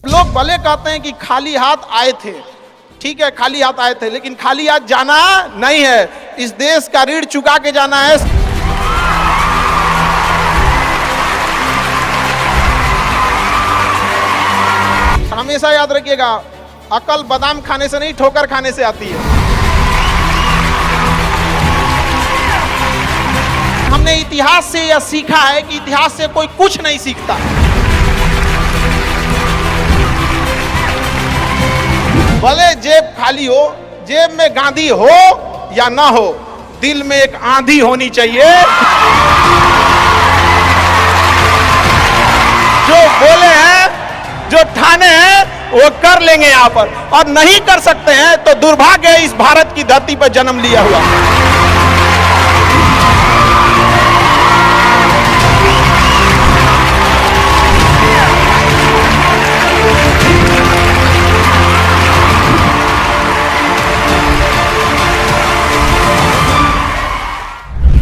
लोग भले कहते हैं कि खाली हाथ आए थे, ठीक है खाली हाथ आए थे, लेकिन खाली हाथ जाना नहीं है। इस देश का ऋण चुका के जाना है। हमेशा याद रखिएगा, अकल बादाम खाने से नहीं ठोकर खाने से आती है। हमने इतिहास से यह सीखा है कि इतिहास से कोई कुछ नहीं सीखता। भले जेब खाली हो, जेब में गांधी हो या ना हो, दिल में एक आंधी होनी चाहिए। जो बोले हैं, जो ठाने हैं, वो कर लेंगे यहां पर, और नहीं कर सकते हैं तो दुर्भाग्य है इस भारत की धरती पर जन्म लिया हुआ।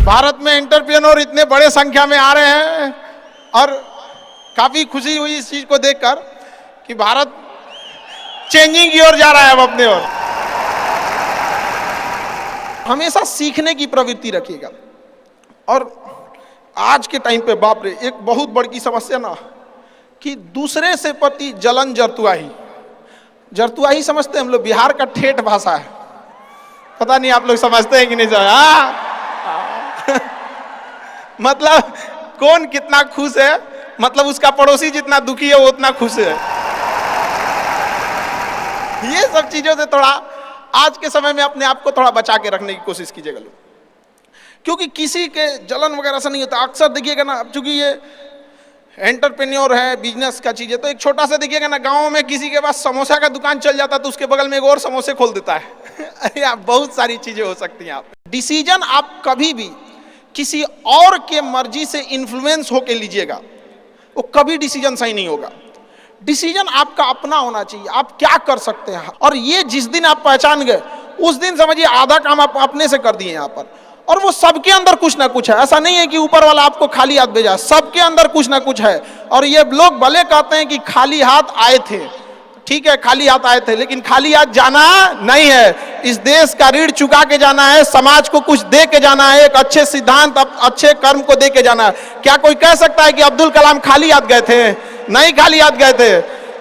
भारत में एंटरप्रेन्योर इतने बड़े संख्या में आ रहे हैं और काफी खुशी हुई इस चीज को देखकर कि भारत चेंजिंग की ओर जा रहा है। अब अपने ओर हमेशा सीखने की प्रवृत्ति रखिएगा। और आज के टाइम पे बाप रे, एक बहुत बड़ी समस्या ना कि दूसरे से प्रति जलन जरतुआही समझते हैं हम लोग। बिहार का ठेठ भाषा है, पता नहीं आप लोग समझते हैं कि नहीं समझ। मतलब कौन कितना खुश है, मतलब उसका पड़ोसी जितना दुखी है वो उतना खुश है। ये सब चीजों से थोड़ा आज के समय में अपने आप को थोड़ा बचा के रखने की कोशिश कीजिएगा लोग, क्योंकि किसी के जलन वगैरह से नहीं होता। अक्सर देखिएगा ना, चूंकि ये एंटरप्रेन्योर है, बिजनेस का चीज है, तो एक छोटा सा देखिएगा ना, गांव में किसी के पास समोसा का दुकान चल जाता तो उसके बगल में एक और समोसे खोल देता है। अरे आप बहुत सारी चीजें हो सकती हैं। आप डिसीजन आप कभी भी किसी और के मर्जी से इन्फ्लुएंस होके लीजिएगा, वो कभी डिसीजन सही नहीं होगा। डिसीजन आपका अपना होना चाहिए, आप क्या कर सकते हैं। और ये जिस दिन आप पहचान गए, उस दिन समझिए आधा काम आप अपने से कर दिए यहाँ पर। और वो सबके अंदर कुछ ना कुछ है, ऐसा नहीं है कि ऊपर वाला आपको खाली हाथ भेजा, सबके अंदर कुछ ना कुछ है। और ये लोग भले कहते हैं कि खाली हाथ आए थे, ठीक है खाली हाथ आए थे, लेकिन खाली हाथ जाना नहीं है। इस देश का ऋण चुका के जाना है, समाज को कुछ दे के जाना है, एक अच्छे सिद्धांत, अच्छे कर्म को दे के जाना है। क्या कोई कह सकता है कि अब्दुल कलाम खाली हाथ गए थे? नहीं खाली हाथ गए थे।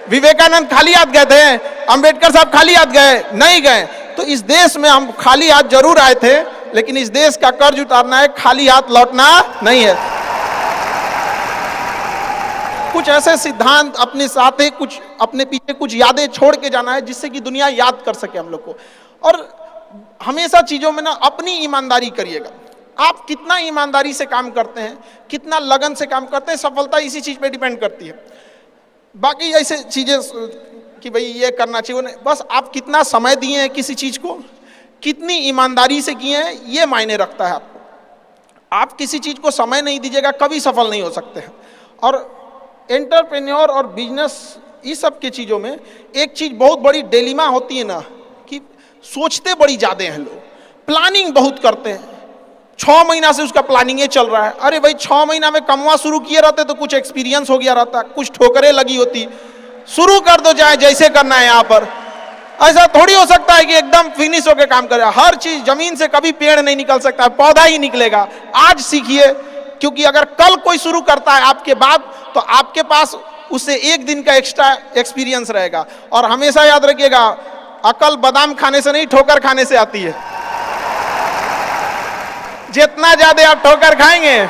विवेकानंद खाली हाथ गए थे? अंबेडकर साहब खाली हाथ गए? नहीं गए। तो इस देश में हम खाली हाथ जरूर आए थे, लेकिन इस देश का कर्ज उतारना है, खाली हाथ लौटना नहीं है। कुछ ऐसे सिद्धांत अपने साथ है, कुछ अपने पीछे कुछ यादें छोड़ के जाना है, जिससे कि दुनिया याद कर सके हम लोग को। और हमेशा चीजों में ना अपनी ईमानदारी करिएगा। आप कितना ईमानदारी से काम करते हैं, कितना लगन से काम करते हैं, सफलता इसी चीज पे डिपेंड करती है। बाकी ऐसे चीजें कि भाई ये करना चाहिए, नहीं, बस आप कितना समय दिए हैं किसी चीज को, कितनी ईमानदारी से किए हैं, ये मायने रखता है आपको। आप किसी चीज को समय नहीं दीजिएगा, कभी सफल नहीं हो सकते हैं। और एंटरप्रेन्योर और बिजनेस, इस सब की चीज़ों में एक चीज़ बहुत बड़ी डिलेमा होती है ना, कि सोचते बड़ी ज़्यादा हैं लोग, प्लानिंग बहुत करते हैं। 6 महीना से उसका प्लानिंग ये चल रहा है। अरे भाई 6 महीना में कमवा शुरू किए रहते तो कुछ एक्सपीरियंस हो गया रहता, कुछ ठोकरें लगी होती। शुरू कर दो, चाहे जैसे करना है। यहाँ पर ऐसा थोड़ी हो सकता है कि एकदम फिनिश होकर काम करे। हर चीज़, जमीन से कभी पेड़ नहीं निकल सकता, पौधा ही निकलेगा। आज सीखिए, क्योंकि अगर कल कोई शुरू करता है आपके बाद, तो आपके पास उससे एक दिन का एक्स्ट्रा एक्सपीरियंस रहेगा। और हमेशा याद रखिएगा, अकल बादाम खाने से नहीं ठोकर खाने से आती है। जितना ज्यादा आप ठोकर खाएंगे,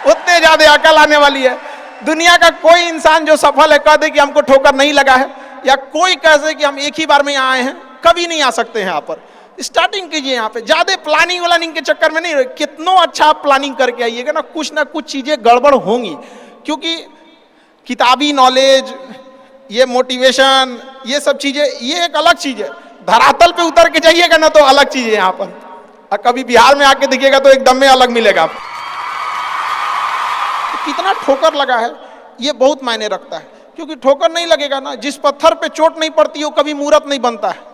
उतने ज्यादा अकल आने वाली है। दुनिया का कोई इंसान जो सफल है कह दे कि हमको ठोकर नहीं लगा है, या कोई कह दे कि हम एक ही बार में यहाँ आए हैं, कभी नहीं आ सकते हैं। यहाँ पर स्टार्टिंग कीजिए, यहाँ पे ज्यादा प्लानिंग के चक्कर में नहीं रहे। कितना अच्छा आप प्लानिंग करके आइएगा ना, कुछ चीजें गड़बड़ होंगी। क्योंकि किताबी नॉलेज, ये मोटिवेशन, ये सब चीजें, ये एक अलग चीज है। धरातल पे उतर के जाइएगा ना तो अलग चीज है यहाँ पर। और कभी बिहार में आके देखिएगा तो एकदम में अलग मिलेगा। तो कितना ठोकर लगा है, ये बहुत मायने रखता है। क्योंकि ठोकर नहीं लगेगा ना, जिस पत्थर पे चोट नहीं पड़ती वो कभी मूर्त नहीं बनता है।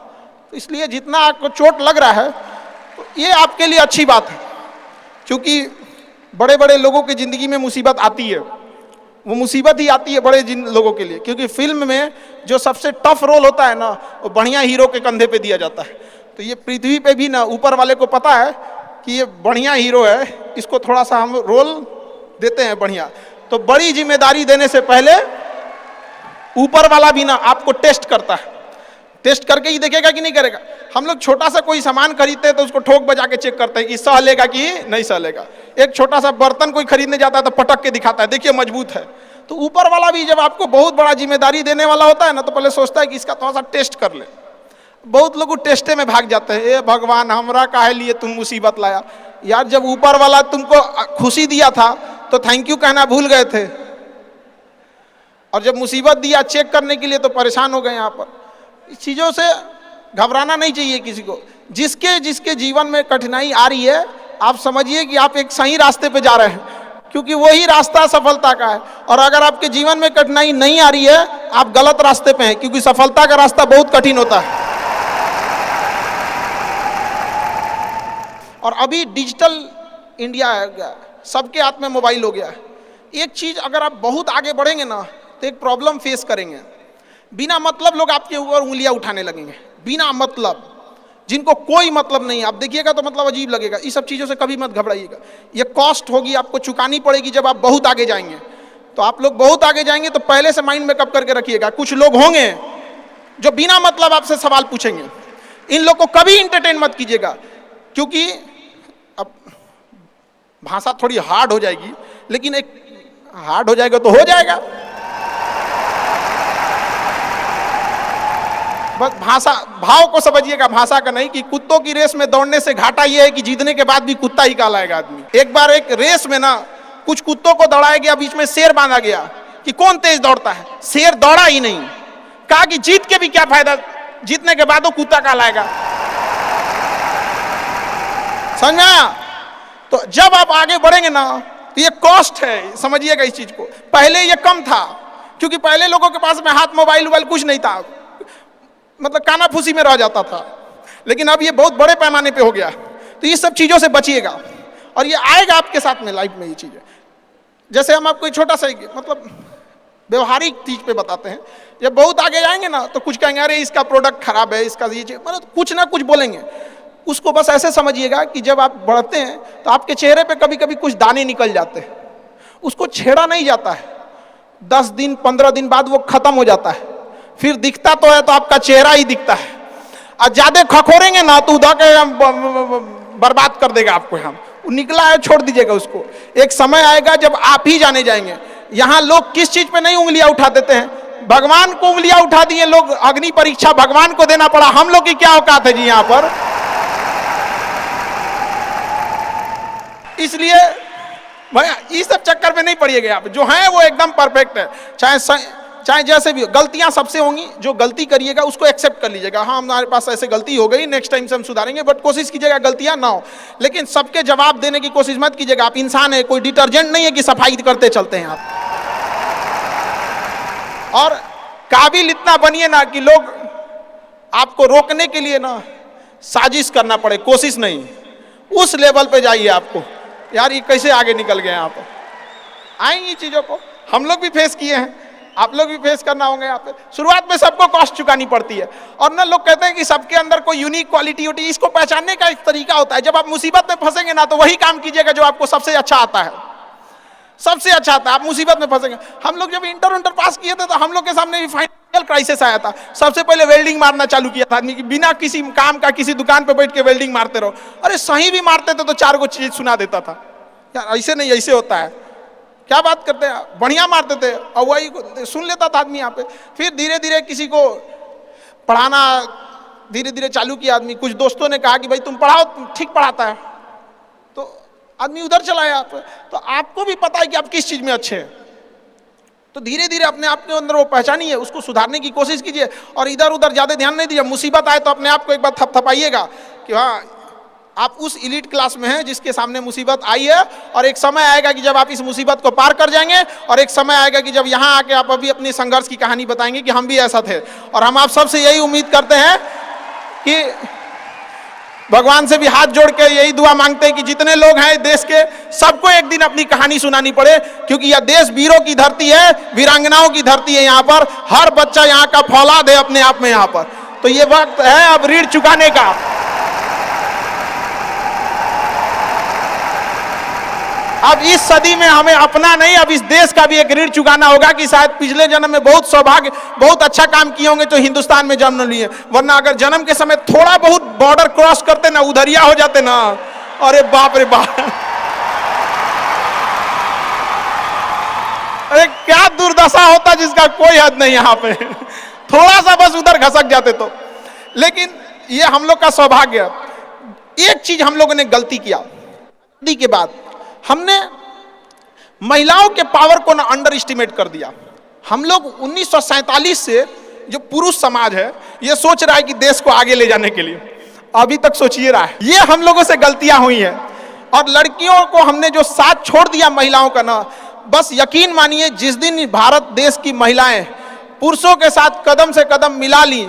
तो इसलिए जितना आपको चोट लग रहा है, तो ये आपके लिए अच्छी बात है। क्योंकि बड़े बड़े लोगों की जिंदगी में मुसीबत आती है, वो मुसीबत ही आती है बड़े जिन लोगों के लिए, क्योंकि फिल्म में जो सबसे टफ रोल होता है ना, वो बढ़िया हीरो के कंधे पे दिया जाता है। तो ये पृथ्वी पे भी ना ऊपर वाले को पता है कि ये बढ़िया हीरो है, इसको थोड़ा सा हम रोल देते हैं बढ़िया। तो बड़ी जिम्मेदारी देने से पहले ऊपर वाला भी ना आपको टेस्ट करता है, टेस्ट करके ही देखेगा कि नहीं करेगा। हम लोग छोटा सा कोई सामान खरीदते हैं तो उसको ठोक बजा के चेक करते हैं कि सह लेगा कि नहीं सह लेगा। एक छोटा सा बर्तन कोई खरीदने जाता है तो पटक के दिखाता है, देखिए मजबूत है। तो ऊपर वाला भी जब आपको बहुत बड़ा जिम्मेदारी देने वाला होता है ना, तो पहले सोचता है कि इसका थोड़ा सा टेस्ट कर ले। बहुत लोग टेस्टे में भाग जाते हैं, ए भगवान हमरा काहे लिए तुम मुसीबत लाया। यार जब ऊपर वाला तुमको खुशी दिया था तो थैंक यू कहना भूल गए थे, और जब मुसीबत दिया चेक करने के लिए तो परेशान हो गए। यहाँ पर इस चीज़ों से घबराना नहीं चाहिए किसी को। जिसके जिसके जीवन में कठिनाई आ रही है, आप समझिए कि आप एक सही रास्ते पे जा रहे हैं, क्योंकि वही रास्ता सफलता का है। और अगर आपके जीवन में कठिनाई नहीं आ रही है, आप गलत रास्ते पे हैं, क्योंकि सफलता का रास्ता बहुत कठिन होता है। और अभी डिजिटल इंडिया है गया, सबके हाथ में मोबाइल हो गया है। एक चीज अगर आप बहुत आगे बढ़ेंगे ना, तो एक प्रॉब्लम फेस करेंगे। बिना मतलब लोग आपके ऊपर उंगलियां उठाने लगेंगे, बिना मतलब, जिनको कोई मतलब नहीं। आप देखिएगा तो मतलब अजीब लगेगा। इस सब चीज़ों से कभी मत घबराइएगा। ये कॉस्ट होगी, आपको चुकानी पड़ेगी जब आप बहुत आगे जाएंगे। तो आप लोग बहुत आगे जाएंगे तो पहले से माइंड में कब करके रखिएगा। कुछ लोग होंगे जो बिना मतलब आपसे सवाल पूछेंगे, इन लोग को कभी इंटरटेन मत कीजिएगा, क्योंकि अब भाषा थोड़ी हार्ड हो जाएगी, लेकिन एक हार्ड हो जाएगा तो हो जाएगा। बस भाषा, भाव को समझिएगा, भाषा का नहीं। कि कुत्तों की रेस में दौड़ने से घाटा यह है कि जीतने के बाद भी कुत्ता ही कहलाएगा आदमी। एक बार एक रेस में ना कुछ कुत्तों को दौड़ाया गया, बीच में शेर बांधा गया कि कौन तेज दौड़ता है। शेर दौड़ा ही नहीं, कहा कि जीत के भी क्या फायदा, जीतने के बाद वो कुत्ता कहलाएगा। समझा? तो जब आप आगे बढ़ेंगे ना, तो ये कॉस्ट है, समझिएगा इस चीज को। पहले ये कम था, क्योंकि पहले लोगों के पास में हाथ मोबाइल वोबाइल कुछ नहीं था, मतलब काना फूसी में रह जाता था। लेकिन अब ये बहुत बड़े पैमाने पे हो गया। तो ये सब चीजों से बचिएगा, और ये आएगा आपके साथ में लाइफ में। ये चीजें जैसे हम आपको छोटा सा मतलब व्यवहारिक चीज पे बताते हैं। जब बहुत आगे जाएंगे ना, तो कुछ कहेंगे अरे इसका प्रोडक्ट खराब है, इसका ये चीज, मतलब कुछ ना कुछ बोलेंगे। उसको बस ऐसे समझिएगा कि जब आप बढ़ते हैं तो आपके चेहरे पे कभी कभी कुछ दाने निकल जाते हैं, उसको छेड़ा नहीं जाता है। 10 दिन 15 दिन बाद वो खत्म हो जाता है, फिर दिखता तो है तो आपका चेहरा ही दिखता है। और ज्यादा खखोरेंगे ना तो उधर के बर्बाद कर देगा आपको। हम निकला है, छोड़ दीजिएगा उसको। एक समय आएगा जब आप ही जाने जाएंगे। यहाँ लोग किस चीज पे नहीं उंगलियां उठा देते हैं, भगवान को उंगलियां उठा दिए लोग। अग्नि परीक्षा भगवान को देना पड़ा, हम लोग की क्या औकात है जी यहाँ पर। इसलिए भैया इस सब चक्कर में नहीं पड़िएगा आप। जो है वो एकदम परफेक्ट है, चाहे जैसे भी हो। गलतियां सबसे होंगी, जो गलती करिएगा उसको एक्सेप्ट कर लीजिएगा। हाँ हमारे पास ऐसे गलती हो गई, नेक्स्ट टाइम से हम सुधारेंगे, बट कोशिश कीजिएगा गलतियां ना हो। लेकिन सबके जवाब देने की कोशिश मत कीजिएगा। आप इंसान है, कोई डिटर्जेंट नहीं है कि सफाई करते चलते हैं आप। और काबिल इतना बनिए ना कि लोग आपको रोकने के लिए ना साजिश करना पड़े, कोशिश नहीं। उस लेवल पे जाइए आपको। यार ये कैसे आगे निकल गए यहाँ पर। आएंगी चीजों को, हम लोग भी फेस किए हैं, आप लोग भी फेस करना होंगे। यहाँ पे शुरुआत में सबको कॉस्ट चुकानी पड़ती है। और ना लोग कहते हैं कि सबके अंदर कोई यूनिक क्वालिटी होती है, इसको पहचानने का एक तरीका होता है। जब आप मुसीबत में फंसेंगे ना, तो वही काम कीजिएगा जो आपको सबसे अच्छा आता है, सबसे अच्छा आता है। आप मुसीबत में फंसेंगे। हम लोग जब इंटर पास किए थे तो हम लोग के सामने भी फाइनल क्राइसिस आया था। सबसे पहले वेल्डिंग मारना चालू किया था आदमी, बिना किसी काम का किसी दुकान पे बैठ के वेल्डिंग मारते रहो। अरे सही भी मारते थे तो 4 को चीज सुना देता था। यार ऐसे नहीं, ऐसे होता है, क्या बात करते हैं, बढ़िया मारते थे और वही सुन लेता था आदमी यहाँ पे। फिर धीरे धीरे किसी को पढ़ाना धीरे धीरे चालू किया आदमी। कुछ दोस्तों ने कहा कि भाई तुम पढ़ाओ, ठीक पढ़ाता है, तो आदमी उधर चला गया। तो आपको भी पता है कि आप किस चीज में अच्छे हैं, तो धीरे धीरे अपने आप के अंदर वो पहचानिए, उसको सुधारने की कोशिश कीजिए। और इधर उधर ज्यादा ध्यान नहीं दीजिए। मुसीबत आए तो अपने आप को एक बार थपथपाइएगा कि हाँ आप उस इलीट क्लास में हैं जिसके सामने मुसीबत आई है। और एक समय आएगा कि जब आप इस मुसीबत को पार कर जाएंगे, और एक समय आएगा कि जब यहाँ आके आप अभी अपनी संघर्ष की कहानी बताएंगे कि हम भी ऐसा थे। और हम आप सबसे यही उम्मीद करते हैं कि भगवान से भी हाथ जोड़ के यही दुआ मांगते हैं कि जितने लोग हैं देश के, सबको एक दिन अपनी कहानी सुनानी पड़े, क्योंकि यह देश वीरों की धरती है, वीरांगनाओं की धरती है। यहाँ पर हर बच्चा यहाँ का फौलाद है अपने आप में यहाँ पर। तो ये वक्त है अब ऋण चुकाने का। अब इस सदी में हमें अपना नहीं, अब इस देश का भी एक ऋण चुकाना होगा कि शायद पिछले जन्म में बहुत सौभाग्य, बहुत अच्छा काम किए होंगे तो हिंदुस्तान में जन्म लिए, वरना अगर जन्म के समय थोड़ा बहुत बॉर्डर क्रॉस करते ना, उधरिया हो जाते ना, अरे बाप रे बाप, अरे क्या दुर्दशा होता जिसका कोई हद नहीं। यहाँ पे थोड़ा सा बस उधर घसक जाते तो। लेकिन ये हम लोग का सौभाग्य। एक चीज हम लोगों ने गलती किया के बाद, हमने महिलाओं के पावर को ना अंडर एस्टिमेट कर दिया। हम लोग 1947 से जो पुरुष समाज है ये सोच रहा है कि देश को आगे ले जाने के लिए, अभी तक सोचिए रहा है। ये हम लोगों से गलतियां हुई हैं। और लड़कियों को हमने जो साथ छोड़ दिया महिलाओं का ना, बस यकीन मानिए जिस दिन भारत देश की महिलाएं पुरुषों के साथ कदम से कदम मिला ली,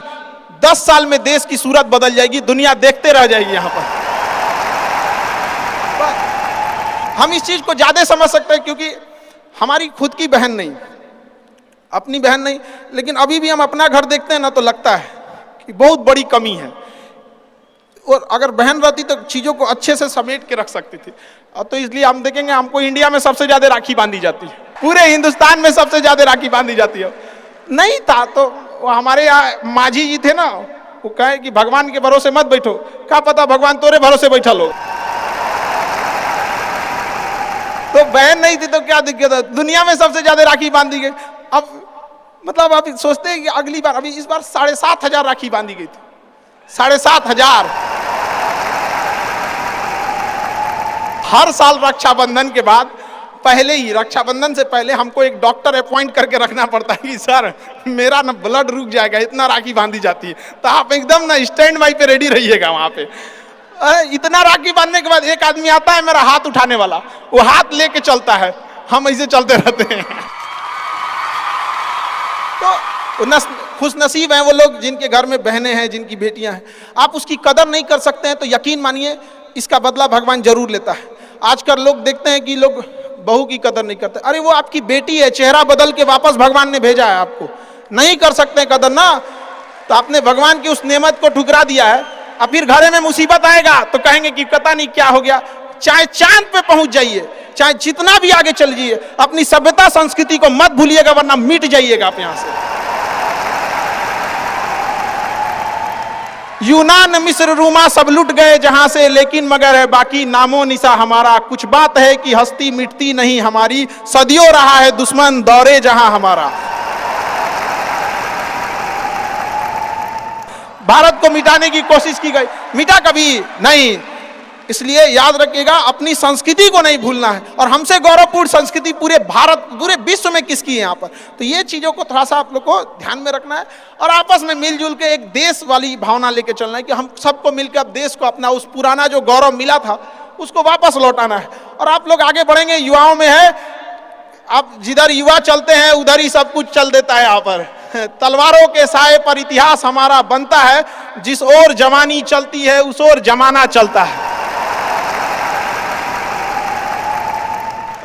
10 साल में देश की सूरत बदल जाएगी, दुनिया देखते रह जाएगी। यहाँ पर हम इस चीज को ज्यादा समझ सकते हैं क्योंकि हमारी खुद की बहन नहीं, अपनी बहन नहीं, लेकिन अभी भी हम अपना घर देखते हैं ना तो लगता है कि बहुत बड़ी कमी है। और अगर बहन रहती तो चीजों को अच्छे से समेट के रख सकती थी। तो इसलिए हम देखेंगे हमको इंडिया में सबसे ज्यादा राखी बांधी जाती है, पूरे हिंदुस्तान में सबसे ज्यादा राखी बांधी जाती है। नहीं था तो हमारे यहाँ माझी जी थे ना, वो कहे कि भगवान के भरोसे मत बैठो, क्या पता भगवान तोरे भरोसे बैठा लो। तो बहन नहीं थी तो क्या दिक्कत है, दुनिया में सबसे ज्यादा राखी बांधी गई। अब मतलब अभी सोचते हैं कि अगली बार, अभी इस बार 7,500 राखी बांधी गई थी, 7,500। हर साल रक्षाबंधन के बाद, पहले ही रक्षाबंधन से पहले हमको एक डॉक्टर अपॉइंट करके रखना पड़ता है कि सर मेरा ना ब्लड रुक जाएगा, इतना राखी बांधी जाती है। तो आप एकदम ना स्टैंड बाई पे रेडी रहिएगा वहां पे। इतना राखी बांधने के बाद एक आदमी आता है मेरा हाथ उठाने वाला, वो हाथ लेके चलता है, हम ऐसे चलते रहते हैं। तो खुश नसीब हैं वो लोग जिनके घर में बहनें हैं, जिनकी बेटियां हैं। आप उसकी कदर नहीं कर सकते हैं तो यकीन मानिए इसका बदला भगवान जरूर लेता है। आजकल लोग देखते हैं कि लोग बहू की कदर नहीं करते। अरे वो आपकी बेटी है, चेहरा बदल के वापस भगवान ने भेजा है आपको, नहीं कर सकते कदर ना, तो आपने भगवान की उस नेमत को ठुकरा दिया है। अब फिर घरे में मुसीबत आएगा तो कहेंगे कि पता नहीं क्या हो गया। चाहे चांद पे पहुंच जाइए, चाहे जितना भी आगे चल जाइए, अपनी सभ्यता संस्कृति को मत भूलिएगा वरना मिट जाइएगा आप यहां से। यूनान मिस्र रूमा सब लुट गए जहां से, लेकिन मगर है बाकी नामो निशा हमारा। कुछ बात है कि हस्ती मिटती नहीं हमारी, सदियों रहा है दुश्मन दौरे जहां हमारा। भारत को मिटाने की कोशिश की गई, मिटा कभी नहीं। इसलिए याद रखिएगा अपनी संस्कृति को नहीं भूलना है। और हमसे गौरवपूर्ण संस्कृति पूरे भारत, पूरे विश्व में किसकी है यहाँ पर, तो ये चीजों को थोड़ा सा आप लोग को ध्यान में रखना है और आपस में मिलजुल के एक देश वाली भावना लेके चलना है कि हम सबको मिलकर अब देश को अपना उस पुराना जो गौरव मिला था उसको वापस लौटाना है। और आप लोग आगे बढ़ेंगे, युवाओं में है, अब जिधर युवा चलते हैं उधर ही सब कुछ चल देता है। यहाँ पर तलवारों के साए पर इतिहास हमारा बनता है, जिस ओर जवानी चलती है उस ओर जमाना चलता है।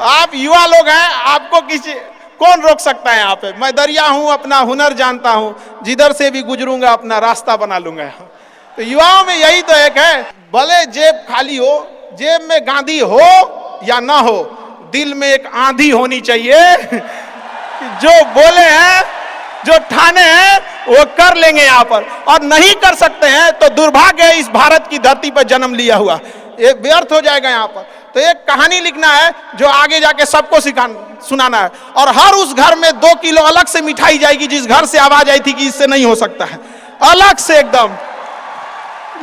आप युवा लोग हैं, आपको किसी कौन रोक सकता है यहाँ पे। मैं दरिया हूं, अपना हुनर जानता हूं, जिधर से भी गुजरूंगा अपना रास्ता बना लूंगा। तो युवाओं में यही तो एक है, भले जेब खाली हो, जेब में गांधी हो या ना हो, दिल में एक आंधी होनी चाहिए। जो बोले हैं, जो ठाने हैं वो कर लेंगे यहाँ पर, और नहीं कर सकते हैं तो दुर्भाग्य है इस भारत की धरती पर जन्म लिया हुआ, ये व्यर्थ हो जाएगा यहाँ पर। तो एक कहानी लिखना है जो आगे जाके सबको सुनाना है, और हर उस घर में 2 किलो अलग से मिठाई जाएगी जिस घर से आवाज आई थी कि इससे नहीं हो सकता है, अलग से एकदम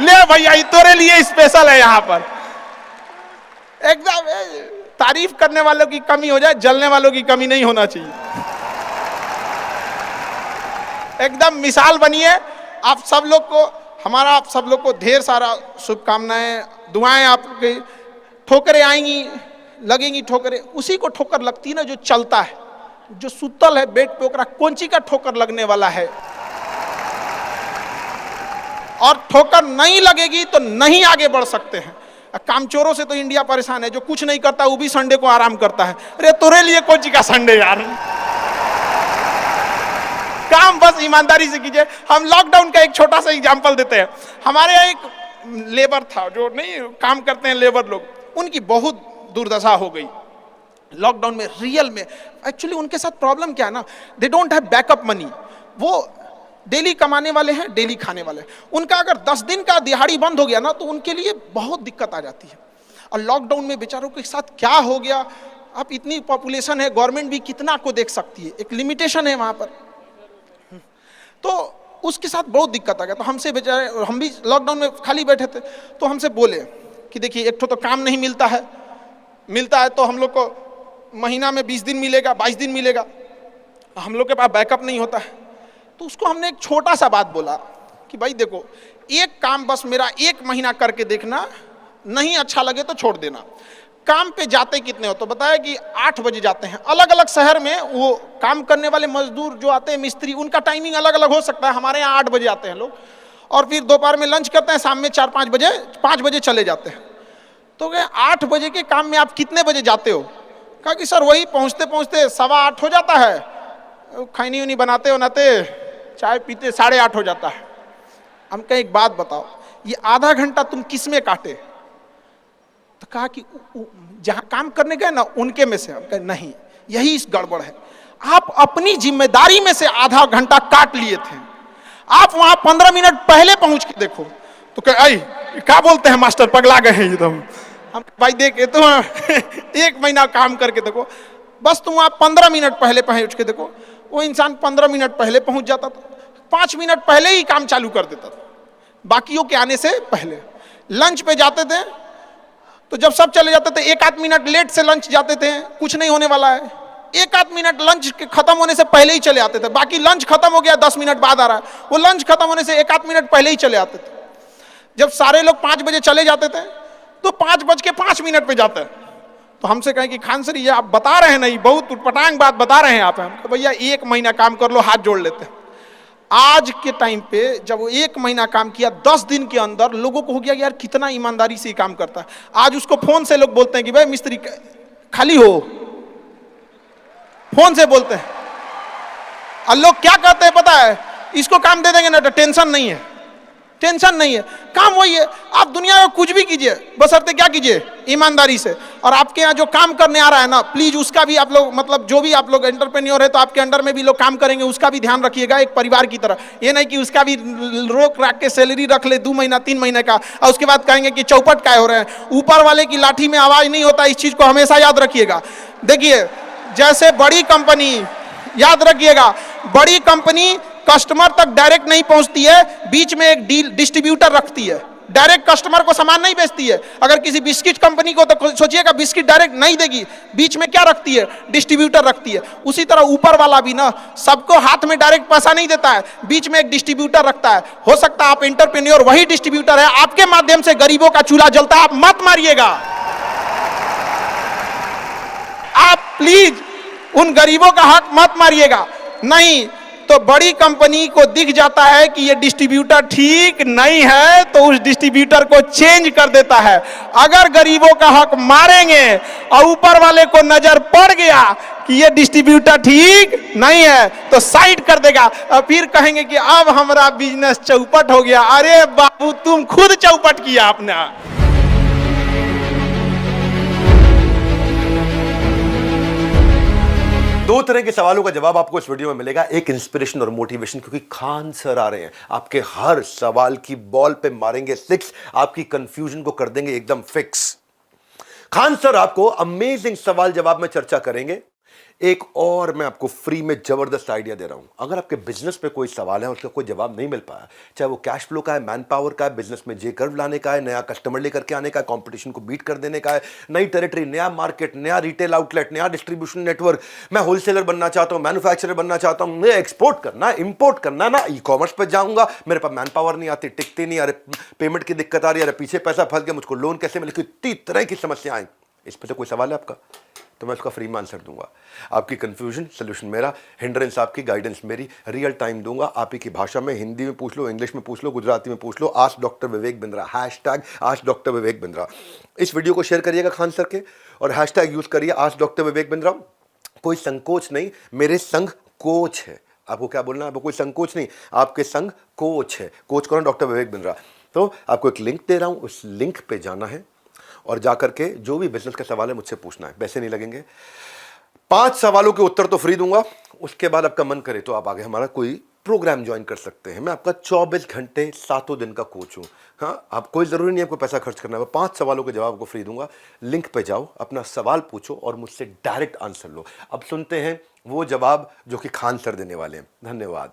ले भैया तेरे लिए स्पेशल है यहाँ पर। एकदम तारीफ करने वालों की कमी हो जाए, जलने वालों की कमी नहीं होना चाहिए। एकदम मिसाल बनिए। आप सब लोग को, हमारा आप सब लोग को ढेर सारा शुभकामनाएं, दुआएं। आपके ठोकरें आएंगी, लगेंगी ठोकरें, उसी को ठोकर लगती है ना जो चलता है, जो सुतल है बेड पे, ओकरा कौन ची का ठोकर लगने वाला है। और ठोकर नहीं लगेगी तो नहीं आगे बढ़ सकते हैं। कामचोरों से तो इंडिया परेशान है, जो कुछ नहीं करता वो भी संडे को आराम करता है। अरे तोरे लिए कौन सी का संडे यार, काम बस ईमानदारी से कीजिए। हम लॉकडाउन का एक छोटा सा एग्जांपल देते हैं। हमारे यहाँ एक लेबर था, जो नहीं काम करते हैं लेबर लोग, उनकी बहुत दुर्दशा हो गई लॉकडाउन में। रियल में एक्चुअली उनके साथ प्रॉब्लम क्या है ना, they don't have backup money. वो डेली कमाने वाले हैं, डेली खाने वाले हैं। उनका अगर 10 दिन का दिहाड़ी बंद हो गया ना तो उनके लिए बहुत दिक्कत आ जाती है। और लॉकडाउन में बेचारों के साथ क्या हो गया, अब इतनी पॉपुलेशन है, गवर्नमेंट भी कितना को देख सकती है, एक लिमिटेशन है वहां पर। तो उसके साथ बहुत दिक्कत आ गया। तो हमसे बेचारे, हम भी लॉकडाउन में खाली बैठे थे, तो हमसे बोले कि देखिए एक तो काम नहीं मिलता है तो हम लोग को महीना में 20 दिन मिलेगा, 22 दिन मिलेगा, हम लोग के पास बैकअप नहीं होता है। तो उसको हमने एक छोटा सा बात बोला कि भाई देखो, एक काम बस मेरा 1 महीना करके देखना, नहीं अच्छा लगे तो छोड़ देना। काम पे जाते कितने हो, तो बताया कि 8 बजे जाते हैं। अलग अलग शहर में वो काम करने वाले मजदूर जो आते हैं, मिस्त्री, उनका टाइमिंग अलग अलग हो सकता है। हमारे यहाँ 8 बजे आते हैं लोग, और फिर दोपहर में लंच करते हैं, शाम में 4-5 बजे 5 बजे चले जाते हैं। तो कहे 8 बजे के काम में आप कितने बजे जाते हो? कहा कि सर वही पहुँचते पहुँचते 7:15 हो जाता है, खैनी उनी बनाते चाय पीते 8:30 हो जाता है। हम कहे एक बात बताओ, ये आधा घंटा तुम किस में काटे? तो कहा कि जहां काम करने गए ना उनके में से। हम कहे नहीं, यही इस गड़बड़ है। आप अपनी जिम्मेदारी में से आधा घंटा काट लिए थे, आप वहां 15 मिनट पहले पहुंच के देखो। तो कहे आई क्या बोलते हैं मास्टर, पगला गए हैं एकदम। हम भाई देख तो 1 महीना काम करके देखो, बस तुम वहां 15 मिनट पहले पहुंच के देखो। वो इंसान 15 मिनट पहले पहुंच जाता था, 5 मिनट पहले ही काम चालू कर देता था, बाकियों के आने से पहले। लंच पे जाते थे तो जब सब चले जाते थे 1-8 मिनट लेट से लंच जाते थे, कुछ नहीं होने वाला है। 1-8 मिनट लंच के खत्म होने से पहले ही चले आते थे, बाकी लंच खत्म हो गया 10 मिनट बाद आ रहा है, वो लंच खत्म होने से 1-8 मिनट पहले ही चले आते थे। जब सारे लोग 5 बजे चले जाते थे तो 5:05 पे जाते हैं। तो हमसे कहें कि खान सर ये आप बता रहे हैं नहीं, बहुत उटपटांग बात बता रहे हैं आप। हम भैया 1 महीना काम कर लो, हाथ जोड़ लेते हैं। आज के टाइम पे जब वो 1 महीना काम किया, 10 दिन के अंदर लोगों को हो गया यार कितना ईमानदारी से काम करता है। आज उसको फोन से लोग बोलते हैं कि भाई मिस्त्री खाली हो, फोन से बोलते हैं। और लोग क्या कहते हैं पता है, इसको काम दे देंगे ना तो टेंशन नहीं है, टेंशन नहीं है, काम वही है। आप दुनिया में कुछ भी कीजिए, बशर्ते क्या कीजिए, ईमानदारी से। और आपके यहाँ जो काम करने आ रहा है ना, प्लीज उसका भी आप लोग, मतलब जो भी आप लोग एंटरप्रेन्योर है तो आपके अंडर में भी लोग काम करेंगे, उसका भी ध्यान रखिएगा एक परिवार की तरह। ये नहीं कि उसका भी रोक रख के सैलरी रख ले 2 महीना 3 महीने का, और उसके बाद कहेंगे कि चौपट काय हो रहे हैं। ऊपर वाले की लाठी में आवाज नहीं होता, इस चीज को हमेशा याद रखिएगा। देखिए जैसे बड़ी कंपनी, याद रखिएगा, बड़ी कंपनी कस्टमर तक डायरेक्ट नहीं पहुंचती है, बीच में एक डिस्ट्रीब्यूटर रखती है, डायरेक्ट कस्टमर को सामान नहीं बेचती है। अगर किसी बिस्किट कंपनी को तो सोचिएगा बिस्किट डायरेक्ट नहीं देगी, बीच में क्या रखती है, डिस्ट्रीब्यूटर रखती है। उसी तरह ऊपर वाला भी ना सबको हाथ में डायरेक्ट पैसा नहीं देता है, बीच में एक डिस्ट्रीब्यूटर रखता है। हो सकता है आप एंटरप्रेन्योर वही डिस्ट्रीब्यूटर है, आपके माध्यम से गरीबों का चूल्हा जलता है। आप मत मारिएगा, आप प्लीज उन गरीबों का हक मत मारिएगा। नहीं तो बड़ी कंपनी को दिख जाता है कि ये डिस्ट्रीब्यूटर ठीक नहीं है तो उस डिस्ट्रीब्यूटर को चेंज कर देता है। अगर गरीबों का हक मारेंगे और ऊपर वाले को नजर पड़ गया कि ये डिस्ट्रीब्यूटर ठीक नहीं है तो साइड कर देगा, और फिर कहेंगे कि अब हमारा बिजनेस चौपट हो गया। अरे बाबू तुम खुद चौपट किया आपने। दो तरह के सवालों का जवाब आपको इस वीडियो में मिलेगा, एक इंस्पिरेशन और मोटिवेशन, क्योंकि खान सर आ रहे हैं, आपके हर सवाल की बॉल पे मारेंगे 6, आपकी कंफ्यूजन को कर देंगे एकदम फिक्स। खान सर आपको अमेजिंग सवाल जवाब में चर्चा करेंगे। एक और मैं आपको फ्री में जबरदस्त आइडिया दे रहा हूं, अगर आपके बिजनेस पे कोई सवाल है और उसका कोई जवाब नहीं मिल पाया, चाहे वो कैश फ्लो का है, मैन पावर का है, बिजनेस में जे कर्व लाने का है, नया कस्टमर लेकर के आने का है, कंपटीशन को बीट कर देने का है, नई टेरिटरी, नया मार्केट, नया रिटेल आउटलेट, नया डिस्ट्रीब्यूशन नेटवर्क, मैं होलसेलर बनना चाहता हूं, मैन्युफैक्चरर बनना चाहता हूं, मैं एक्सपोर्ट करना, इंपोर्ट करना, ना ई कॉमर्स पर जाऊंगा, मेरे पास मैन पावर नहीं आती, टिकती नहीं, अरे पेमेंट की दिक्कत आ रही है, अरे पीछे पैसा फंस गया, मुझको लोन कैसे मिले, कितनी तरह की समस्याएं। इस पर तो कोई सवाल है आपका? तो मैं उसका फ्री में आंसर दूंगा। आपकी कंफ्यूजन सोल्यूशन मेरा, हिंड्रेंस आपकी, गाइडेंस मेरी, रियल टाइम दूंगा आप ही की भाषा में। हिंदी में पूछ लो, इंग्लिश में पूछ लो, गुजराती में पूछ लो। Ask doctor Vivek Bindra, hashtag ask doctor Vivek Bindra. इस वीडियो को शेयर करिएगा खान सर के और हैशटैग यूज करिए आस्क डॉक्टर विवेक बिंद्रा। कोई संकोच नहीं, मेरे संग कोच है। आपको क्या बोलना है? आपको कोई संकोच नहीं, आपके संग कोच है। कोच कौन? डॉक्टर विवेक बिंद्रा। तो आपको एक लिंक दे रहा हूं, उस लिंक पे जाना है और जाकर के जो भी बिजनेस का सवाल है मुझसे पूछना है। पैसे नहीं लगेंगे। 5 सवालों के उत्तर तो फ्री दूंगा। उसके बाद आपका मन करे तो आप आगे हमारा कोई प्रोग्राम ज्वाइन कर सकते हैं। मैं आपका 24 घंटे 7 दिन का कोच हूं। हाँ, आप कोई जरूरी नहीं आपको पैसा खर्च करना है। 5 सवालों के जवाब आपको फ्री दूंगा। लिंक पे जाओ, अपना सवाल पूछो और मुझसे डायरेक्ट आंसर लो। अब सुनते हैं वो जवाब जो कि खान सर देने वाले हैं। धन्यवाद।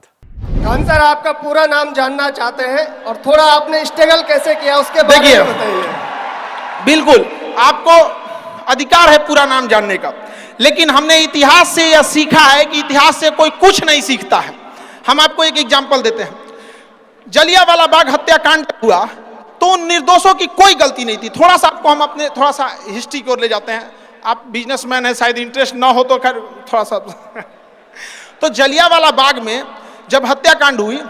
खान सर, आपका पूरा नाम जानना चाहते हैं और थोड़ा आपने स्ट्रगल कैसे किया उसके बारे देखिए, में बताइए। बिल्कुल आपको अधिकार है पूरा नाम जानने का, लेकिन हमने इतिहास से यह सीखा है कि इतिहास से कोई कुछ नहीं सीखता है। हम आपको एक एग्जाम्पल देते हैं। जलियांवाला बाग हत्याकांड हुआ तो उन निर्दोषों की कोई गलती नहीं थी। थोड़ा सा आपको हम अपने थोड़ा सा हिस्ट्री की ओर ले जाते हैं। आप बिजनेसमैन है, शायद इंटरेस्ट ना हो तो खैर थोड़ा सा तो जलियांवाला बाग में जब हत्याकांड हुई,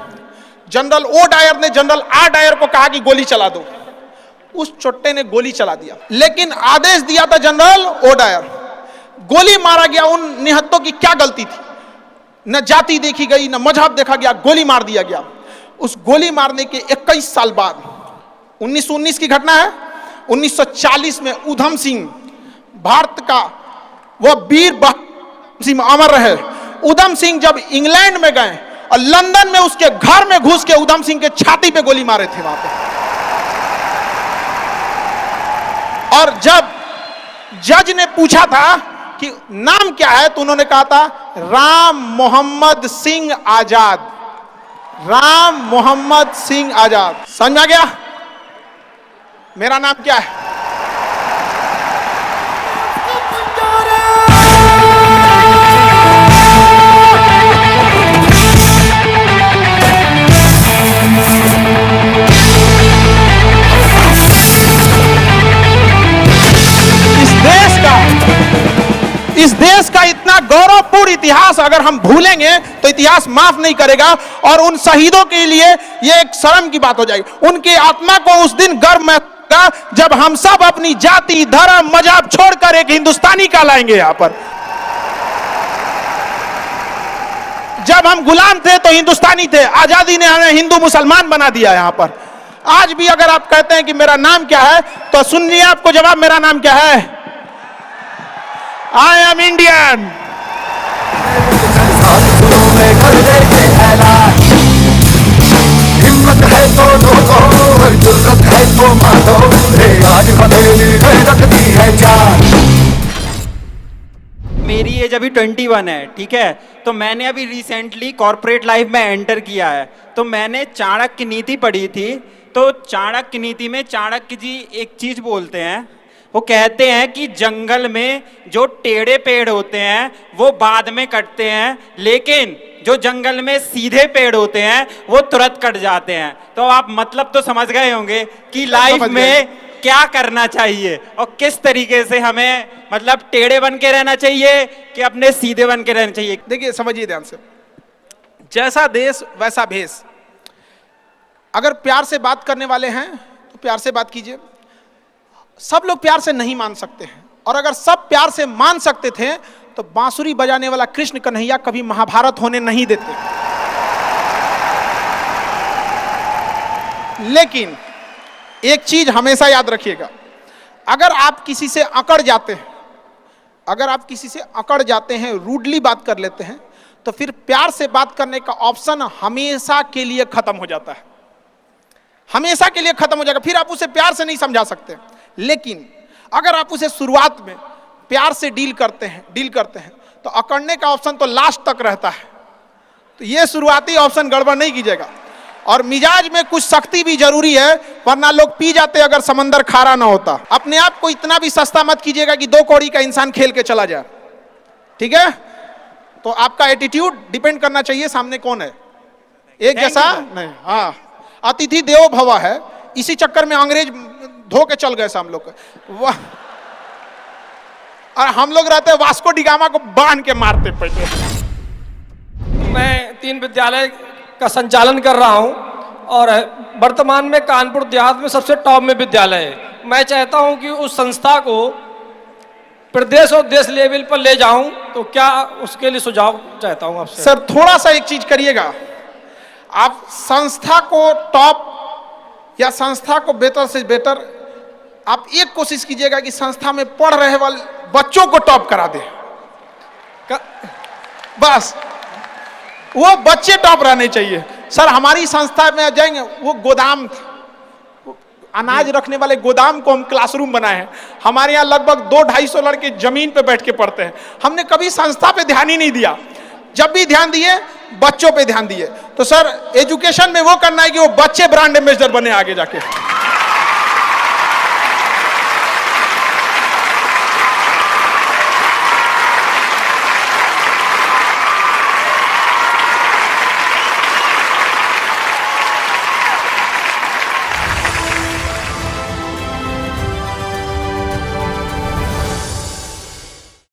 जनरल ओ डायर ने जनरल आर डायर को कहा कि गोली चला दो। उस चोट्टे ने गोली चला दिया, लेकिन आदेश दिया था जनरल ओ डायर। गोली मारा गया। उन निहत्तों की क्या गलती थी? न जाति देखी गई, न मजहब देखा गया, गोली मार दिया गया। उस गोली मारने के 21 साल बाद 1919 की घटना है। 1940 में उधम सिंह, भारत का वह वीर सिंह अमर रहे। उधम सिंह जब इंग्लैंड में गए और लंदन में उसके घर में घुस के उधम सिंह के छाती पे गोली मारे थे वहां पे। और जब जज ने पूछा था कि नाम क्या है, तो उन्होंने कहा था राम मोहम्मद सिंह आजाद। राम मोहम्मद सिंह आजाद। समझ आ गया मेरा नाम क्या है? इस देश का इतना गौरवपूर्ण इतिहास अगर हम भूलेंगे तो इतिहास माफ नहीं करेगा और उन शहीदों के लिए यह एक शर्म की बात हो जाएगी। उनकी आत्मा को उस दिन गर्व महसूस होगा जब हम सब अपनी जाति, धर्म, मजहब छोड़कर एक हिंदुस्तानी कहलाएंगे। यहां पर जब हम गुलाम थे तो हिंदुस्तानी थे। आजादी ने हमें हिंदू मुसलमान बना दिया। यहां पर आज भी अगर आप कहते हैं कि मेरा नाम क्या है, तो सुनिए आपको जवाब। मेरा नाम क्या है? I am Indian. हिम्मत है तो ठोको, जुर्रत है तो मारो, आज हथेली में रखती है जान। मेरी एज अभी 21 है, ठीक है। तो मैंने अभी रिसेंटली कॉर्पोरेट लाइफ में एंटर किया है। तो मैंने चाणक्य नीति पढ़ी थी। तो चाणक्य नीति में चाणक्य जी एक चीज बोलते हैं। वो कहते हैं कि जंगल में जो टेढ़े पेड़ होते हैं वो बाद में कटते हैं, लेकिन जो जंगल में सीधे पेड़ होते हैं वो तुरंत कट जाते हैं। तो आप मतलब तो समझ गए होंगे कि लाइफ में क्या करना चाहिए और किस तरीके से हमें मतलब टेढ़े बन के रहना चाहिए कि अपने सीधे बन के रहना चाहिए। देखिए, समझिए ध्यान से। जैसा देश वैसा भेष। अगर प्यार से बात करने वाले हैं तो प्यार से बात कीजिए। सब लोग प्यार से नहीं मान सकते हैं, और अगर सब प्यार से मान सकते थे तो बांसुरी बजाने वाला कृष्ण कन्हैया कभी महाभारत होने नहीं देते। लेकिन एक चीज हमेशा याद रखिएगा, अगर आप किसी से अकड़ जाते हैं, रूडली बात कर लेते हैं, तो फिर प्यार से बात करने का ऑप्शन हमेशा के लिए खत्म हो जाता है। हमेशा के लिए खत्म हो जाएगा। फिर आप उसे प्यार से नहीं समझा सकते। लेकिन अगर आप उसे शुरुआत में प्यार से डील करते हैं तो अकड़ने का ऑप्शन तो लास्ट तक रहता है। तो ये शुरुआती ऑप्शन गड़बड़ नहीं कीजिएगा। और मिजाज में कुछ सख्ती भी जरूरी है, वरना लोग पी जाते अगर समंदर खारा ना होता। अपने आप को इतना भी सस्ता मत कीजिएगा कि 2 कौड़ी का इंसान खेल के चला जाए। ठीक है? तो आपका एटीट्यूड डिपेंड करना चाहिए सामने कौन है। एक जैसा नहीं। हाँ, अतिथि देवो भव है। इसी चक्कर में अंग्रेज धो के चल गए हम लोग। और हम लोग रहते वास्को डिगामा को बांध के मारते पहले। मैं 3 विद्यालय का संचालन कर रहा हूं और वर्तमान में कानपुर देहात में सबसे टॉप में विद्यालय है। मैं चाहता हूं कि उस संस्था को प्रदेश और देश लेवल पर ले जाऊं, तो क्या उसके लिए सुझाव चाहता हूं आपसे। सर थोड़ा सा एक चीज करिएगा, आप संस्था को टॉप या संस्था को बेहतर से बेहतर आप एक कोशिश कीजिएगा कि संस्था में पढ़ रहे वाले बच्चों को टॉप करा दे। बस वो बच्चे टॉप रहने चाहिए। सर हमारी संस्था में जाएंगे, वो गोदाम था, अनाज रखने वाले गोदाम को हम क्लासरूम बनाए हैं। हमारे यहाँ लगभग 200-250 लड़के जमीन पे बैठ के पढ़ते हैं। हमने कभी संस्था पे ध्यान ही नहीं दिया, जब भी ध्यान दिए बच्चों पे ध्यान दिए। तो सर एजुकेशन में वो करना है कि वो बच्चे ब्रांड एम्बेसडर बने आगे जाके।